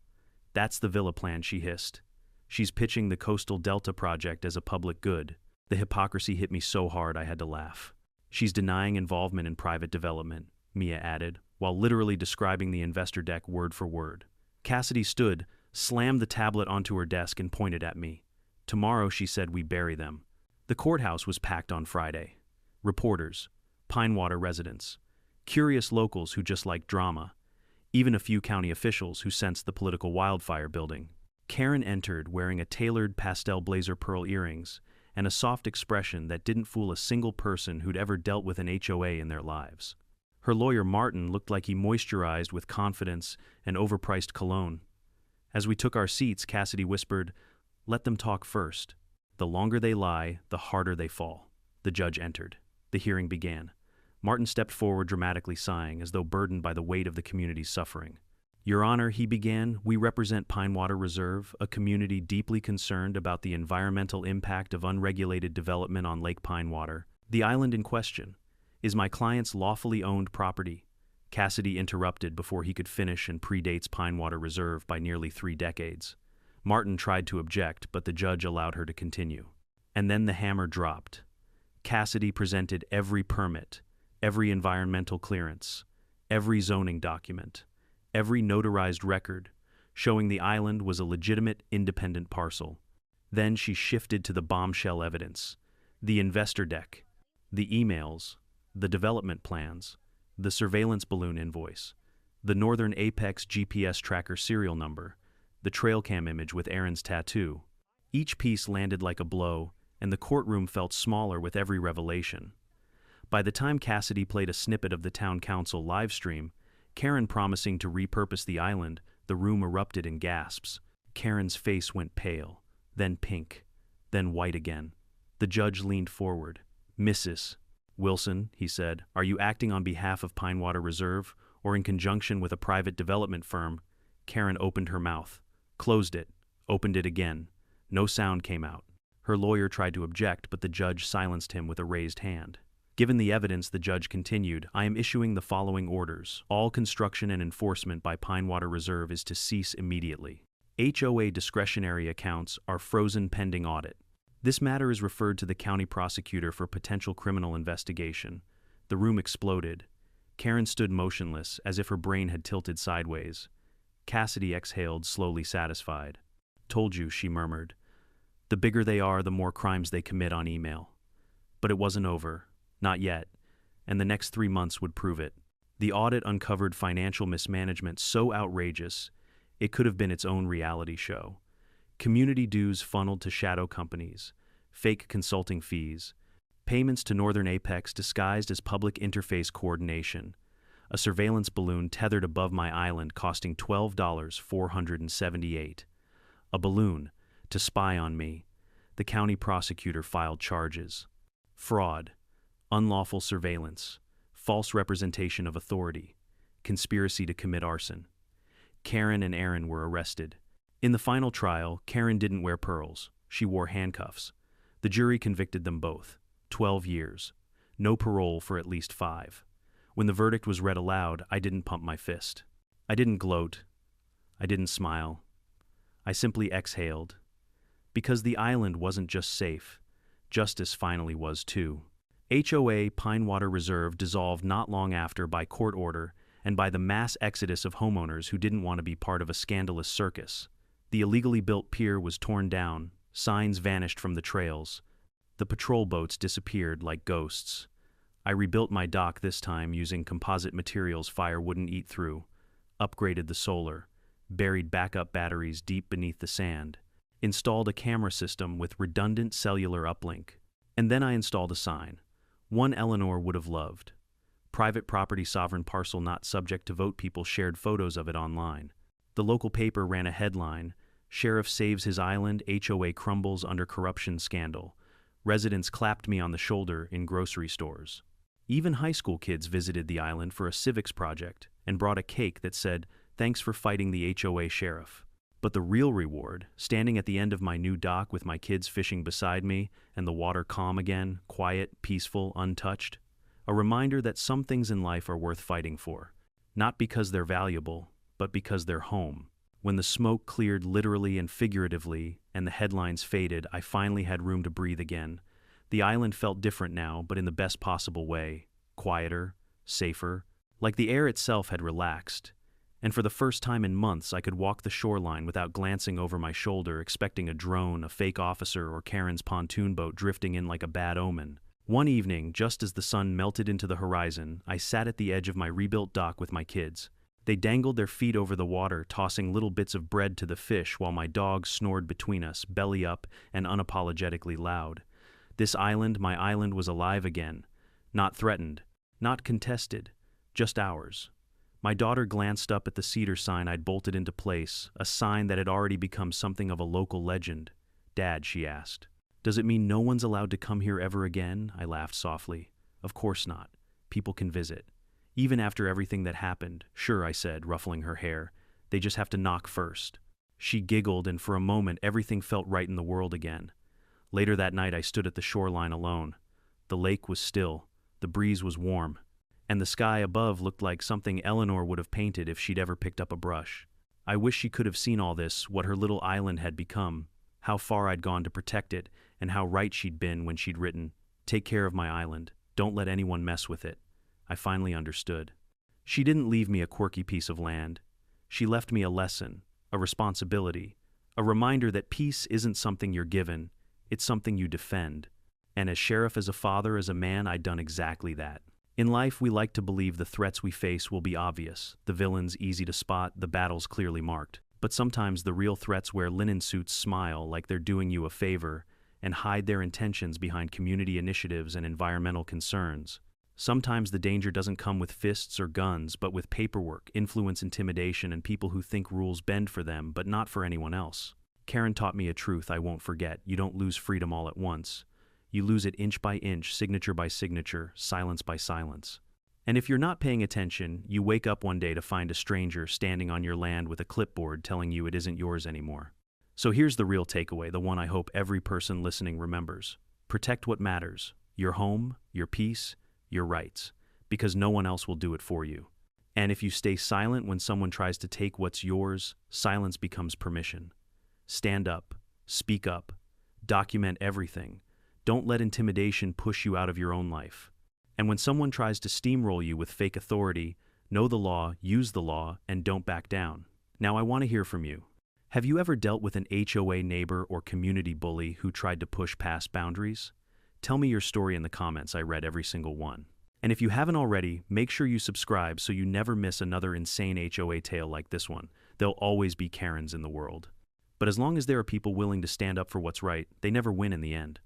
That's the villa plan, she hissed. She's pitching the Coastal Delta project as a public good. The hypocrisy hit me so hard I had to laugh. She's denying involvement in private development, Mia added, while literally describing the investor deck word for word. Cassidy stood, slammed the tablet onto her desk, and pointed at me. Tomorrow, she said, we bury them. The courthouse was packed on Friday. Reporters, Pinewater residents, curious locals who just liked drama, even a few county officials who sensed the political wildfire building. Karen entered wearing a tailored pastel blazer pearl earrings and a soft expression that didn't fool a single person who'd ever dealt with an HOA in their lives. Her lawyer, Martin, looked like he moisturized with confidence and overpriced cologne. As we took our seats, Cassidy whispered, "Let them talk first. The longer they lie, the harder they fall." The judge entered. The hearing began. Martin stepped forward, dramatically sighing, as though burdened by the weight of the community's suffering. "Your Honor," he began, "we represent Pinewater Reserve, a community deeply concerned about the environmental impact of unregulated development on Lake Pinewater. The island in question is my client's lawfully owned property." Cassidy interrupted before he could finish and predates Pinewater Reserve by nearly 3 decades. Martin tried to object, but the judge allowed her to continue. And then the hammer dropped. Cassidy presented every permit, every environmental clearance, every zoning document, every notarized record, showing the island was a legitimate, independent parcel. Then she shifted to the bombshell evidence: the investor deck, the emails, the development plans, the surveillance balloon invoice, the Northern Apex GPS tracker serial number, the trail cam image with Aaron's tattoo. Each piece landed like a blow, and the courtroom felt smaller with every revelation. By the time Cassidy played a snippet of the town council live stream, Karen promising to repurpose the island, the room erupted in gasps. Karen's face went pale, then pink, then white again. The judge leaned forward. "Mrs. Wilson," he said, "are you acting on behalf of Pinewater Reserve or in conjunction with a private development firm?" Karen opened her mouth, closed it, opened it again. No sound came out. Her lawyer tried to object, but the judge silenced him with a raised hand. Given the evidence, the judge continued, "I am issuing the following orders. All construction and enforcement by Pinewater Reserve is to cease immediately." HOA discretionary accounts are frozen pending audit. This matter is referred to the county prosecutor for potential criminal investigation. The room exploded. Karen stood motionless, as if her brain had tilted sideways. Cassidy exhaled, slowly satisfied. "Told you," she murmured. "The bigger they are, the more crimes they commit on email." But it wasn't over. Not yet. And the next 3 months would prove it. The audit uncovered financial mismanagement so outrageous, it could have been its own reality show. Community dues funneled to shadow companies, fake consulting fees, payments to Northern Apex disguised as public interface coordination, a surveillance balloon tethered above my island costing $12,478. A balloon to spy on me. The county prosecutor filed charges. Fraud, unlawful surveillance, false representation of authority, conspiracy to commit arson. Karen and Aaron were arrested. In the final trial, Karen didn't wear pearls. She wore handcuffs. The jury convicted them both. 12 years. No parole for at least 5. When the verdict was read aloud, I didn't pump my fist. I didn't gloat. I didn't smile. I simply exhaled. Because the island wasn't just safe. Justice finally was too. HOA Pinewater Reserve dissolved not long after by court order and by the mass exodus of homeowners who didn't want to be part of a scandalous circus. The illegally built pier was torn down, signs vanished from the trails. The patrol boats disappeared like ghosts. I rebuilt my dock this time using composite materials fire wouldn't eat through, upgraded the solar, buried backup batteries deep beneath the sand, installed a camera system with redundant cellular uplink, and then I installed a sign. One Eleanor would have loved. Private property sovereign parcel not subject to vote. People shared photos of it online. The local paper ran a headline, "Sheriff saves his island, HOA crumbles under corruption scandal." Residents clapped me on the shoulder in grocery stores. Even high school kids visited the island for a civics project and brought a cake that said, "Thanks for fighting the HOA sheriff." But the real reward, standing at the end of my new dock with my kids fishing beside me and the water calm again, quiet, peaceful, untouched, a reminder that some things in life are worth fighting for, not because they're valuable, but because they're home. When the smoke cleared literally and figuratively and the headlines faded, I finally had room to breathe again. The island felt different now, but in the best possible way. Quieter, safer, like the air itself had relaxed. And for the first time in months, I could walk the shoreline without glancing over my shoulder, expecting a drone, a fake officer, or Karen's pontoon boat drifting in like a bad omen. One evening, just as the sun melted into the horizon, I sat at the edge of my rebuilt dock with my kids. They dangled their feet over the water, tossing little bits of bread to the fish while my dog snored between us, belly up and unapologetically loud. This island, my island, was alive again. Not threatened, not contested, just ours. My daughter glanced up at the cedar sign I'd bolted into place, a sign that had already become something of a local legend. "Dad," she asked, "does it mean no one's allowed to come here ever again?" I laughed softly. "Of course not. People can visit. Even after everything that happened." "Sure," I said, ruffling her hair. "They just have to knock first." She giggled, and for a moment everything felt right in the world again. Later that night I stood at the shoreline alone. The lake was still, the breeze was warm, and the sky above looked like something Eleanor would have painted if she'd ever picked up a brush. I wish she could have seen all this, what her little island had become, how far I'd gone to protect it, and how right she'd been when she'd written, "Take care of my island, don't let anyone mess with it." I finally understood. She didn't leave me a quirky piece of land. She left me a lesson, a responsibility, a reminder that peace isn't something you're given, it's something you defend. And as sheriff, as a father, as a man, I'd done exactly that. In life, we like to believe the threats we face will be obvious, the villains easy to spot, the battles clearly marked. But sometimes the real threats wear linen suits, smile like they're doing you a favor, and hide their intentions behind community initiatives and environmental concerns. Sometimes the danger doesn't come with fists or guns, but with paperwork, influence, intimidation, and people who think rules bend for them, but not for anyone else. Karen taught me a truth I won't forget. You don't lose freedom all at once. You lose it inch by inch, signature by signature, silence by silence. And if you're not paying attention, you wake up one day to find a stranger standing on your land with a clipboard telling you it isn't yours anymore. So here's the real takeaway, the one I hope every person listening remembers. Protect what matters, your home, your peace, your rights, because no one else will do it for you. And if you stay silent when someone tries to take what's yours, silence becomes permission. Stand up, speak up, document everything. Don't let intimidation push you out of your own life. And when someone tries to steamroll you with fake authority, know the law, use the law, and don't back down. Now I want to hear from you. Have you ever dealt with an HOA neighbor or community bully who tried to push past boundaries? Tell me your story in the comments. I read every single one. And if you haven't already, make sure you subscribe so you never miss another insane HOA tale like this one. There'll always be Karens in the world. But as long as there are people willing to stand up for what's right, they never win in the end.